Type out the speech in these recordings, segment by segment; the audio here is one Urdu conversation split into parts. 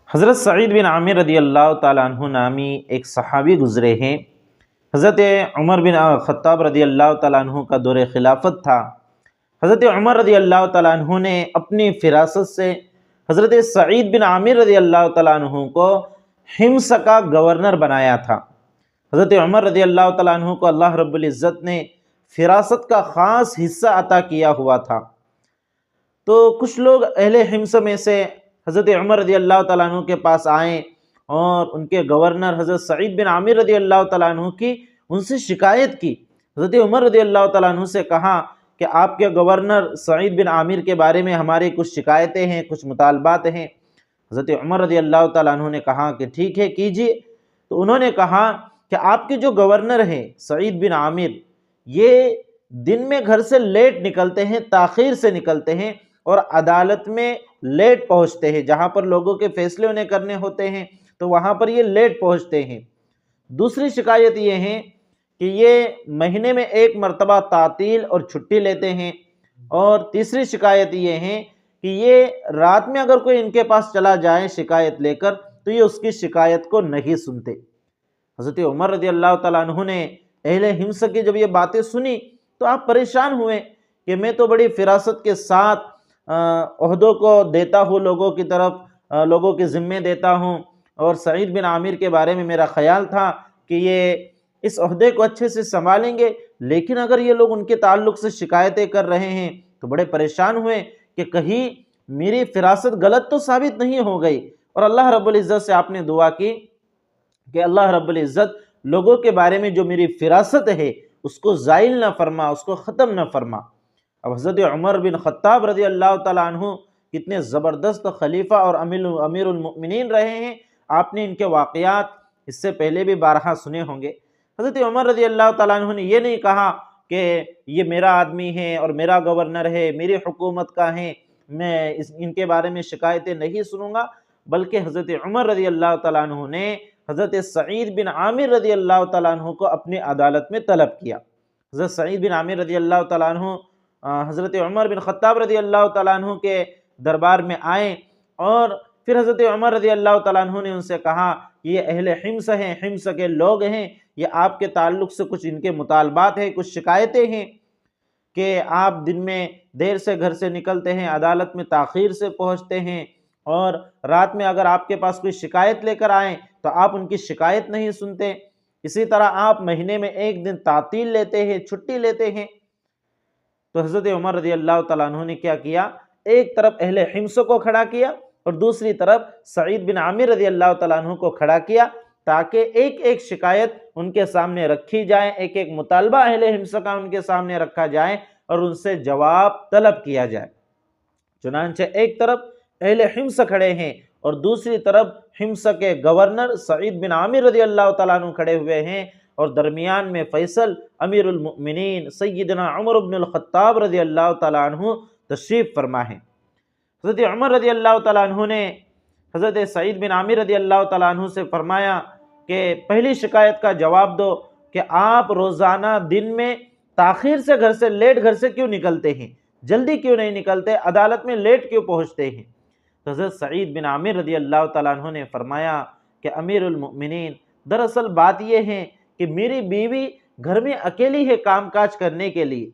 حضرت سعید بن عامر رضی اللہ تعالیٰ عنہ نامی ایک صحابی گزرے ہیں۔ حضرت عمر بن خطاب رضی اللہ تعالیٰ عنہ کا دور خلافت تھا۔ حضرت عمر رضی اللہ تعالیٰ عنہ نے اپنی فراست سے حضرت سعید بن عامر رضی اللہ تعالیٰ عنہ کو حمص کا گورنر بنایا تھا۔ حضرت عمر رضی اللہ تعالیٰ عنہ کو اللہ رب العزت نے فراست کا خاص حصہ عطا کیا ہوا تھا۔ تو کچھ لوگ اہل حمص میں سے حضرت عمر رضی اللہ تعالیٰ عنہ کے پاس آئیں اور ان کے گورنر حضرت سعید بن عامر رضی اللہ تعالیٰ عنہ کی ان سے شکایت کی۔ حضرت عمر رضی اللہ تعالیٰ عنہ سے کہا کہ آپ کے گورنر سعید بن عامر کے بارے میں ہماری کچھ شکایتیں ہیں، کچھ مطالبات ہیں۔ حضرت عمر رضی اللہ تعالیٰ عنہ نے کہا کہ ٹھیک ہے، کیجیے۔ تو انہوں نے کہا کہ آپ کے جو گورنر ہیں سعید بن عامر، یہ دن میں گھر سے لیٹ نکلتے ہیں، تاخیر سے نکلتے ہیں اور عدالت میں لیٹ پہنچتے ہیں۔ جہاں پر لوگوں کے فیصلے انہیں کرنے ہوتے ہیں تو وہاں پر یہ لیٹ پہنچتے ہیں۔ دوسری شکایت یہ ہے کہ یہ مہینے میں ایک مرتبہ تعطیل اور چھٹی لیتے ہیں، اور تیسری شکایت یہ ہے کہ یہ رات میں اگر کوئی ان کے پاس چلا جائے شکایت لے کر تو یہ اس کی شکایت کو نہیں سنتے۔ حضرت عمر رضی اللہ تعالیٰ عنہ نے اہل حمص کی جب یہ باتیں سنی تو آپ پریشان ہوئے کہ میں تو بڑی فراست کے ساتھ عہدوں کو دیتا ہوں، لوگوں کی طرف لوگوں کے ذمے دیتا ہوں، اور سعید بن عامر کے بارے میں میرا خیال تھا کہ یہ اس عہدے کو اچھے سے سنبھالیں گے، لیکن اگر یہ لوگ ان کے تعلق سے شکایتیں کر رہے ہیں تو بڑے پریشان ہوئے کہ کہیں میری فراست غلط تو ثابت نہیں ہو گئی۔ اور اللہ رب العزت سے آپ نے دعا کی کہ اللہ رب العزت لوگوں کے بارے میں جو میری فراست ہے اس کو زائل نہ فرما، اس کو ختم نہ فرما۔ اب حضرت عمر بن خطاب رضی اللہ تعالیٰ عنہ کتنے زبردست خلیفہ اور امیر المؤمنین رہے ہیں، آپ نے ان کے واقعات اس سے پہلے بھی بارہا سنے ہوں گے۔ حضرت عمر رضی اللہ تعالیٰ عنہ نے یہ نہیں کہا کہ یہ میرا آدمی ہے اور میرا گورنر ہے، میری حکومت کا ہے، میں ان کے بارے میں شکایتیں نہیں سنوں گا، بلکہ حضرت عمر رضی اللہ تعالیٰ عنہ نے حضرت سعید بن عامر رضی اللہ تعالیٰ عنہ کو اپنی عدالت میں طلب کیا۔ حضرت سعید بن عامر رضی اللہ تعالیٰ عنہ حضرت عمر بن خطاب رضی اللہ تعالیٰ عنہ کے دربار میں آئیں، اور پھر حضرت عمر رضی اللہ تعالیٰ عنہ نے ان سے کہا کہ یہ اہل حمص ہیں، حمص کے لوگ ہیں، یہ آپ کے تعلق سے کچھ ان کے مطالبات ہیں، کچھ شکایتیں ہیں کہ آپ دن میں دیر سے گھر سے نکلتے ہیں، عدالت میں تاخیر سے پہنچتے ہیں، اور رات میں اگر آپ کے پاس کوئی شکایت لے کر آئیں تو آپ ان کی شکایت نہیں سنتے، اسی طرح آپ مہینے میں ایک دن تعطیل لیتے ہیں، چھٹی لیتے ہیں۔ تو حضرت عمر رضی اللہ تعالیٰ عنہ نے کیا کیا، ایک طرف اہل حمص کو کھڑا کیا اور دوسری طرف سعید بن عامر رضی اللہ تعالیٰ عنہ کو کھڑا کیا، تاکہ ایک ایک شکایت ان کے سامنے رکھی جائے، ایک ایک مطالبہ اہل حمص کا ان کے سامنے رکھا جائے اور ان سے جواب طلب کیا جائے۔ چنانچہ ایک طرف اہل حمص کھڑے ہیں اور دوسری طرف حمص کے گورنر سعید بن عامر رضی اللہ تعالیٰ عنہ کھڑے ہوئے ہیں، اور درمیان میں فیصل امیر المؤمنین سیدنا عمر بن الخطاب رضی اللہ تعالیٰ عنہ تشریف فرما ہے۔ حضرت عمر رضی اللہ تعالیٰ عنہ نے حضرت سعید بن عامر رضی اللہ تعالیٰ عنہ سے فرمایا کہ پہلی شکایت کا جواب دو کہ آپ روزانہ دن میں تاخیر سے لیٹ گھر سے کیوں نکلتے ہیں، جلدی کیوں نہیں نکلتے، عدالت میں لیٹ کیوں پہنچتے ہیں۔ تو حضرت سعید بن عامر رضی اللہ تعالیٰ عنہ نے فرمایا کہ امیر المؤمنین، دراصل بات یہ ہے کہ میری بیوی گھر میں اکیلی ہے کام کاج کرنے کے لیے،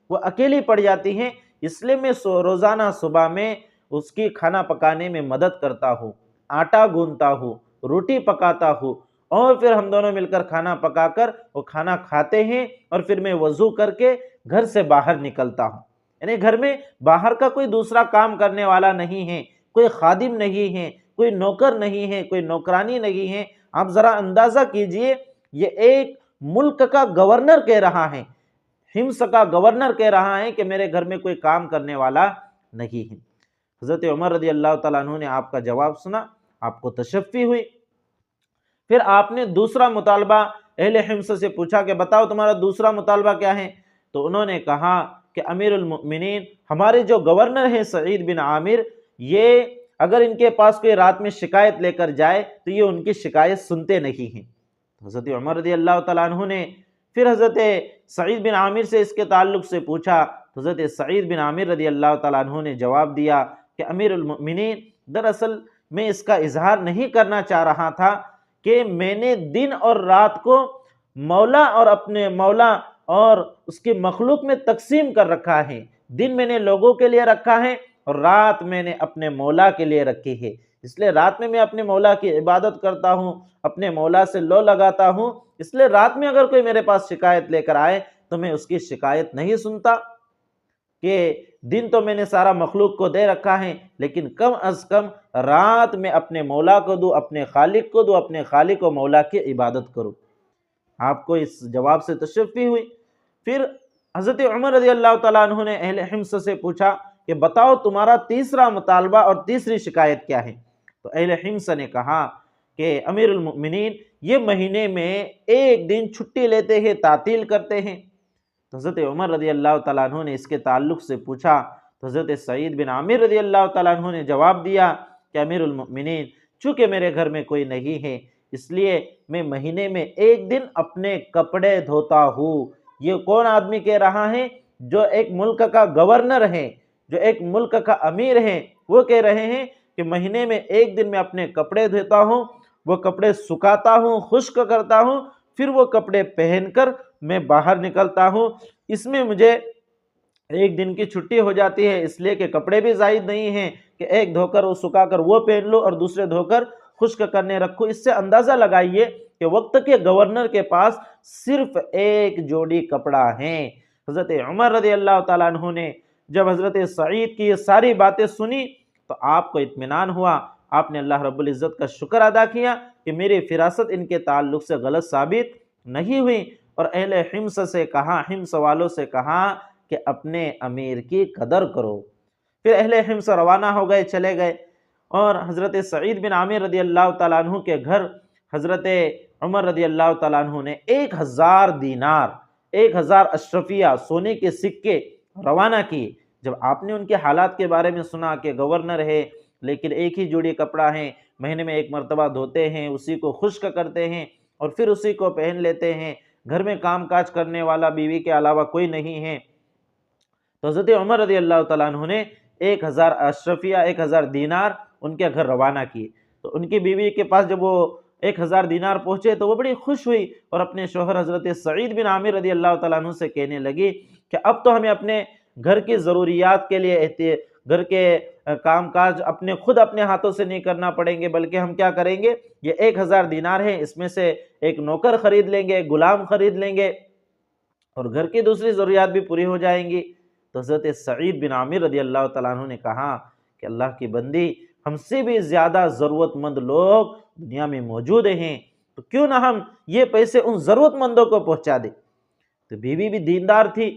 وہ اکیلی پڑ جاتی ہیں، اس لیے میں روزانہ صبح میں اس کی کھانا پکانے میں مدد کرتا ہوں، آٹا گوندتا ہوں، روٹی پکاتا ہوں، اور پھر ہم دونوں مل کر کھانا پکا کر وہ کھانا کھاتے ہیں، اور پھر میں وضو کر کے گھر سے باہر نکلتا ہوں۔ یعنی گھر میں باہر کا کوئی دوسرا کام کرنے والا نہیں ہے، کوئی خادم نہیں ہے، کوئی نوکر نہیں ہے، کوئی نوکرانی نہیں ہے۔ آپ ذرا اندازہ کیجئے، یہ ایک ملک کا گورنر کہہ رہا ہے، حمص کا گورنر کہہ رہا ہے کہ میرے گھر میں کوئی کام کرنے والا نہیں ہے۔ حضرت عمر رضی اللہ تعالیٰ عنہ نے آپ کا جواب سنا، آپ کو تشفی ہوئی۔ پھر آپ نے دوسرا مطالبہ اہل حمص سے پوچھا کہ بتاؤ تمہارا دوسرا مطالبہ کیا ہے؟ تو انہوں نے کہا کہ امیر المؤمنین، ہمارے جو گورنر ہیں سعید بن عامر، یہ اگر ان کے پاس کوئی رات میں شکایت لے کر جائے تو یہ ان کی شکایت سنتے نہیں ہیں۔ حضرت عمر رضی اللہ تعالیٰ عنہ نے پھر حضرت سعید بن عامر سے اس کے تعلق سے پوچھا۔ حضرت سعید بن عامر رضی اللہ تعالیٰ عنہ نے جواب دیا کہ امیر المؤمنین، دراصل میں اس کا اظہار نہیں کرنا چاہ رہا تھا کہ میں نے دن اور رات کو مولا اور اپنے مولا اور اس کی مخلوق میں تقسیم کر رکھا ہے۔ دن میں نے لوگوں کے لیے رکھا ہے اور رات میں نے اپنے مولا کے لیے رکھی ہے، اس لیے رات میں اپنے مولا کی عبادت کرتا ہوں، اپنے مولا سے لو لگاتا ہوں، اس لیے رات میں اگر کوئی میرے پاس شکایت لے کر آئے تو میں اس کی شکایت نہیں سنتا کہ دن تو میں نے سارا مخلوق کو دے رکھا ہے، لیکن کم از کم رات میں اپنے مولا کو دوں، اپنے خالق کو دوں، اپنے خالق و مولا کی عبادت کروں۔ آپ کو اس جواب سے تشفی ہوئی۔ پھر حضرت عمر رضی اللہ تعالیٰ عنہ نے اہل حمص سے پوچھا کہ بتاؤ تمہارا تیسرا مطالبہ اور تیسری شکایت کیا ہے؟ تو اہل حمص نے کہا کہ امیر المؤمنین یہ مہینے میں ایک دن چھٹی لیتے ہیں، تعطیل کرتے ہیں۔ تو حضرت عمر رضی اللہ تعالیٰ عنہ نے اس کے تعلق سے پوچھا تو حضرت سعید بن عامر رضی اللہ تعالیٰ عنہ نے جواب دیا کہ امیر المؤمنین چونکہ میرے گھر میں کوئی نہیں ہے اس لیے میں مہینے میں ایک دن اپنے کپڑے دھوتا ہوں۔ یہ کون آدمی کہہ رہا ہے؟ جو ایک ملک کا گورنر ہے، جو ایک ملک کا امیر ہے، وہ کہہ رہے ہیں کہ مہینے میں ایک دن میں اپنے کپڑے دھوتا ہوں، وہ کپڑے سکھاتا ہوں، خشک کرتا ہوں، پھر وہ کپڑے پہن کر میں باہر نکلتا ہوں۔ اس میں مجھے ایک دن کی چھٹی ہو جاتی ہے، اس لیے کہ کپڑے بھی زائد نہیں ہیں کہ ایک دھو کر وہ سکھا کر وہ پہن لو اور دوسرے دھو کر خشک کرنے رکھو۔ اس سے اندازہ لگائیے کہ وقت کے گورنر کے پاس صرف ایک جوڑی کپڑا ہے۔ حضرت عمر رضی اللہ تعالیٰ عنہ نے جب حضرت سعید کی یہ ساری باتیں سنی تو آپ کو اطمینان ہوا، آپ نے اللہ رب العزت کا شکر ادا کیا کہ میری فراست ان کے تعلق سے غلط ثابت نہیں ہوئی، اور اہل حمص سے کہا، حمص والوں سے کہا کہ اپنے امیر کی قدر کرو۔ پھر اہل حمص روانہ ہو گئے، چلے گئے، اور حضرت سعید بن عامر رضی اللہ تعالیٰ عنہ کے گھر حضرت عمر رضی اللہ تعالیٰ عنہ نے 1000 دینار، 1000 اشرفیہ سونے کے سکے روانہ کیے۔ جب آپ نے ان کے حالات کے بارے میں سنا کہ گورنر ہے لیکن ایک ہی جوڑی کپڑا ہے، مہینے میں ایک مرتبہ دھوتے ہیں، اسی کو خشک کرتے ہیں اور پھر اسی کو پہن لیتے ہیں، گھر میں کام کاج کرنے والا بیوی کے علاوہ کوئی نہیں ہے، تو حضرت عمر رضی اللہ تعالیٰ عنہ نے 1000 اشرفیہ، 1000 دینار ان کے گھر روانہ کیے۔ تو ان کی بیوی کے پاس جب وہ 1000 دینار پہنچے تو وہ بڑی خوش ہوئی اور اپنے شوہر حضرت سعید بن عامر رضی اللہ تعالیٰ عنہ سے کہنے لگی کہ اب تو ہمیں اپنے گھر کی ضروریات کے لیے گھر کے کام کاج خود اپنے ہاتھوں سے نہیں کرنا پڑیں گے، بلکہ ہم کیا کریں گے، یہ 1000 دینار ہیں، اس میں سے ایک نوکر خرید لیں گے، ایک غلام خرید لیں گے اور گھر کی دوسری ضروریات بھی پوری ہو جائیں گی۔ تو حضرت سعید بن عامر رضی اللہ تعالیٰ عنہ نے کہا کہ اللہ کی بندی، ہم سے بھی زیادہ ضرورت مند لوگ دنیا میں موجود ہیں، تو کیوں نہ ہم یہ پیسے ان ضرورت مندوں کو پہنچا دیں۔ تو بیوی بھی دیندار تھی،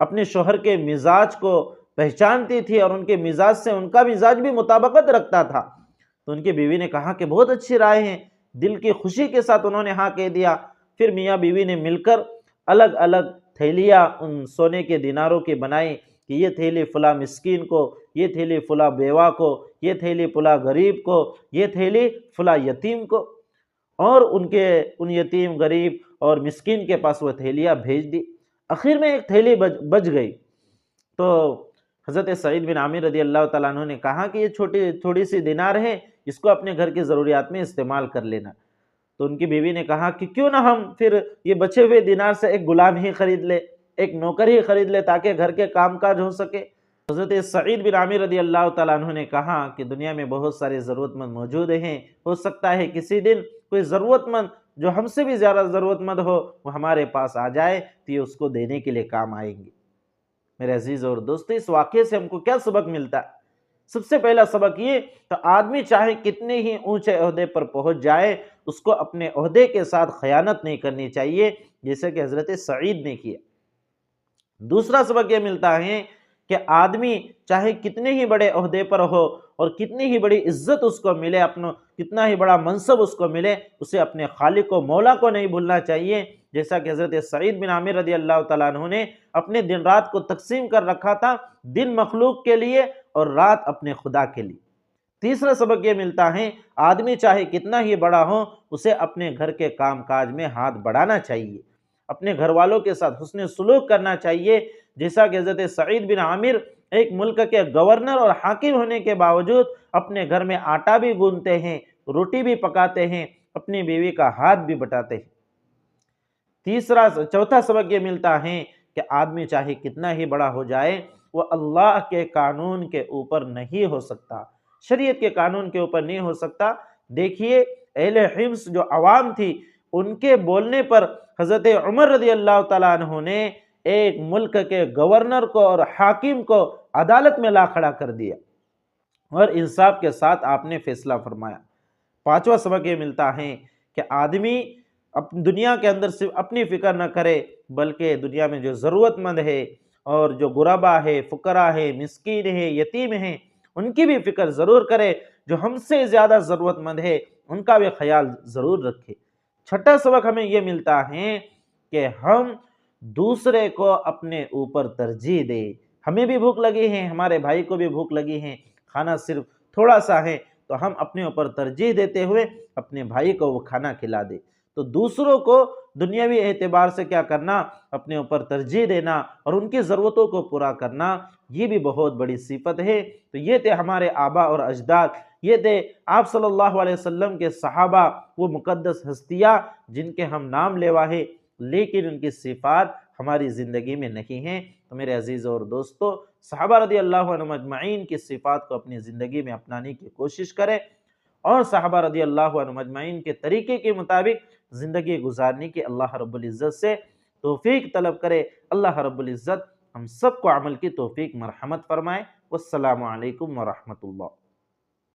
اپنے شوہر کے مزاج کو پہچانتی تھی اور ان کے مزاج سے ان کا مزاج بھی مطابقت رکھتا تھا، تو ان کی بیوی نے کہا کہ بہت اچھی رائے ہیں، دل کی خوشی کے ساتھ انہوں نے ہاں کہہ دیا۔ پھر میاں بیوی نے مل کر الگ الگ تھیلیاں ان سونے کے دیناروں کی بنائی کہ یہ تھیلی فلاں مسکین کو، یہ تھیلی فلاں بیوہ کو، یہ تھیلی فلاں غریب کو، یہ تھیلی فلاں یتیم کو، اور ان یتیم غریب اور مسکین کے پاس وہ تھیلیاں بھیج دی۔ آخر میں ایک تھیلی بچ گئی، تو حضرت سعید بن عامر رضی اللہ تعالیٰ عنہ نے کہا کہ یہ تھوڑی سی دینار ہے، اس کو اپنے گھر کی ضروریات میں استعمال کر لینا۔ تو ان کی بیوی نے کہا کہ کیوں نہ ہم پھر یہ بچے ہوئے دینار سے ایک غلام ہی خرید لے، ایک نوکر ہی خرید لے تاکہ گھر کے کام کاج ہو سکے۔ حضرت سعید بن عامر رضی اللہ تعالیٰ عنہ نے کہا کہ دنیا میں بہت سارے ضرورت مند موجود ہیں، ہو سکتا ہے کسی دن کوئی ضرورت مند جو ہم سے بھی زیادہ ضرورت مند ہو وہ ہمارے پاس آ جائے تو یہ اس کو دینے کے لیے کام آئیں گے۔ میرے عزیز اور دوستو، اس واقعے سے ہم کو کیا سبق ملتا ہے؟ سب سے پہلا سبق یہ کہ آدمی چاہے کتنے ہی اونچے عہدے پر پہنچ جائے، اس کو اپنے عہدے کے ساتھ خیانت نہیں کرنی چاہیے، جیسے کہ حضرت سعید نے کیا۔ دوسرا سبق یہ ملتا ہے کہ آدمی چاہے کتنے ہی بڑے عہدے پر ہو اور کتنی ہی بڑی عزت اس کو ملے، کتنا ہی بڑا منصب اس کو ملے، اسے اپنے خالق و مولا کو نہیں بھولنا چاہیے، جیسا کہ حضرت سعید بن عامر رضی اللہ تعالیٰ عنہ نے اپنے دن رات کو تقسیم کر رکھا تھا، دن مخلوق کے لیے اور رات اپنے خدا کے لیے۔ تیسرا سبق یہ ملتا ہے آدمی چاہے کتنا ہی بڑا ہو، اسے اپنے گھر کے کام کاج میں ہاتھ بڑھانا چاہیے، اپنے گھر والوں کے ساتھ حسن سلوک کرنا چاہیے، جیسا کہ حضرت سعید بن عامر ایک ملک کے گورنر اور حاکم ہونے کے باوجود اپنے گھر میں آٹا بھی گوندتے ہیں، روٹی بھی پکاتے ہیں، اپنی بیوی کا ہاتھ بھی بٹاتے ہیں۔ چوتھا سبق یہ ملتا ہے کہ آدمی چاہے کتنا ہی بڑا ہو جائے، وہ اللہ کے قانون کے اوپر نہیں ہو سکتا، شریعت کے قانون کے اوپر نہیں ہو سکتا۔ دیکھیے اہل حمص جو عوام تھی، ان کے بولنے پر حضرت عمر رضی اللہ تعالیٰ عنہ نے ایک ملک کے گورنر کو اور حاکم کو عدالت میں لا کھڑا کر دیا اور انصاف کے ساتھ آپ نے فیصلہ فرمایا۔ پانچواں سبق یہ ملتا ہے کہ آدمی دنیا کے اندر صرف اپنی فکر نہ کرے، بلکہ دنیا میں جو ضرورت مند ہے اور جو غربا ہے، فقراء ہے، مسکین ہے، یتیم ہیں، ان کی بھی فکر ضرور کرے، جو ہم سے زیادہ ضرورت مند ہے ان کا بھی خیال ضرور رکھے۔ چھٹا سبق ہمیں یہ ملتا ہے کہ ہم دوسرے کو اپنے اوپر ترجیح دیں۔ ہمیں بھی بھوک لگی ہے، ہمارے بھائی کو بھی بھوک لگی ہے، کھانا صرف تھوڑا سا ہے، تو ہم اپنے اوپر ترجیح دیتے ہوئے اپنے بھائی کو وہ کھانا کھلا دیں۔ تو دوسروں کو دنیاوی اعتبار سے کیا کرنا، اپنے اوپر ترجیح دینا اور ان کی ضرورتوں کو پورا کرنا، یہ بھی بہت بڑی صفت ہے۔ تو یہ تھے ہمارے آبا اور اجداد، یہ تھے آپ صلی اللہ علیہ وسلم کے صحابہ، وہ مقدس ہستیاں جن کے ہم نام لیوا ہے، لیکن ان کی صفات ہماری زندگی میں نہیں ہیں۔ تو میرے عزیزوں اور دوستو، صحابہ رضی اللہ عنہم اجمعین کی صفات کو اپنی زندگی میں اپنانے کی کوشش کریں اور صحابہ رضی اللہ عنہم اجمعین کے طریقے کے مطابق زندگی گزارنے کی اللہ رب العزت سے توفیق طلب کرے۔ اللہ رب العزت ہم سب کو عمل کی توفیق مرحمت فرمائے۔ والسلام علیکم ورحمۃ اللہ۔